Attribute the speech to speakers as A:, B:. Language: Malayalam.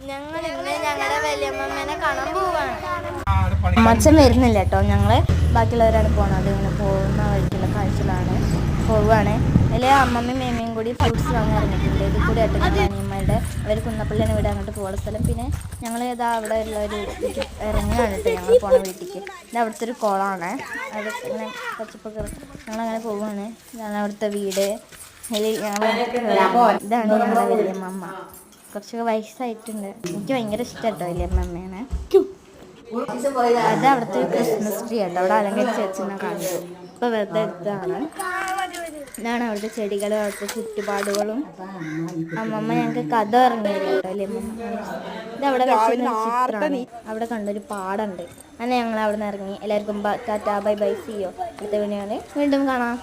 A: ഞങ്ങൾ ഇന്ന് ഞങ്ങളുടെ വലിയമ്മേനെ കാണാൻ പോവാണ്. അമ്മച്ചൻ വരുന്നില്ല കേട്ടോ, ഞങ്ങൾ ബാക്കിയുള്ളവരാണ് പോണത്. ഇങ്ങനെ പോകുന്ന വഴിക്കുള്ള കാഴ്ചകളാണ് പോവുകയാണ്. അതിൽ അമ്മമ്മയും മേമ്മയും കൂടി ഫ്രൂട്ട്സ് വാങ്ങാൻ ഇറങ്ങിയിട്ടുണ്ട്. ഇതിൽ കൂടി ആയിട്ട് ഞങ്ങൾ അനിയന്മാരുടെ അവർ കുന്നപ്പള്ളിയാണ് വീട്, അങ്ങോട്ട് പോകുന്ന സ്ഥലം. പിന്നെ ഞങ്ങൾ ഇതാ അവിടെ ഉള്ള ഒരു ഇറങ്ങുകയാണ് കേട്ടോ, ഞങ്ങൾ പോണ വീട്ടിലേക്ക്. ഇത് അവിടുത്തെ ഒരു കുളമാണ്, അവിടെ ഇങ്ങനെ പച്ചപ്പൊക്കെ ഞങ്ങളങ്ങനെ പോവുകയാണ്. ഇതാണ് അവിടുത്തെ വീട്. ഇതാണ് ഞങ്ങളുടെ വലിയമ്മ. കുറച്ചൊക്കെ വയസ്സായിട്ടുണ്ട്. എനിക്ക് ഭയങ്കര ഇഷ്ടമായിട്ടോ വലിയമ്മേനെ. അത് അവിടുത്തെ ഒരു ക്രിസ്മസ് ട്രീ ആട്ടോ, അവിടെ അലങ്കരിച്ച് വെച്ചെന്നാ കാണിച്ചു. ഇപ്പോൾ വെറുതെ എടുത്തതാണ്. ഇതാണ് അവിടുത്തെ ചെടികളും അവിടുത്തെ ചുറ്റുപാടുകളും. അമ്മമ്മ ഞങ്ങൾക്ക് കഥ പറഞ്ഞു തരും കേട്ടോ വലിയമ്മ. ഇത് അവിടെ വെച്ചിരുന്ന ചിത്രമാണ്. അവിടെ കണ്ടൊരു പാടുണ്ട്. അങ്ങനെ ഞങ്ങൾ അവിടെ നിന്ന് ഇറങ്ങി. എല്ലാവർക്കും ടാറ്റാ ബൈ ബൈ, സീയോ. അടുത്ത വീഡിയോയിൽ വീണ്ടും കാണാം.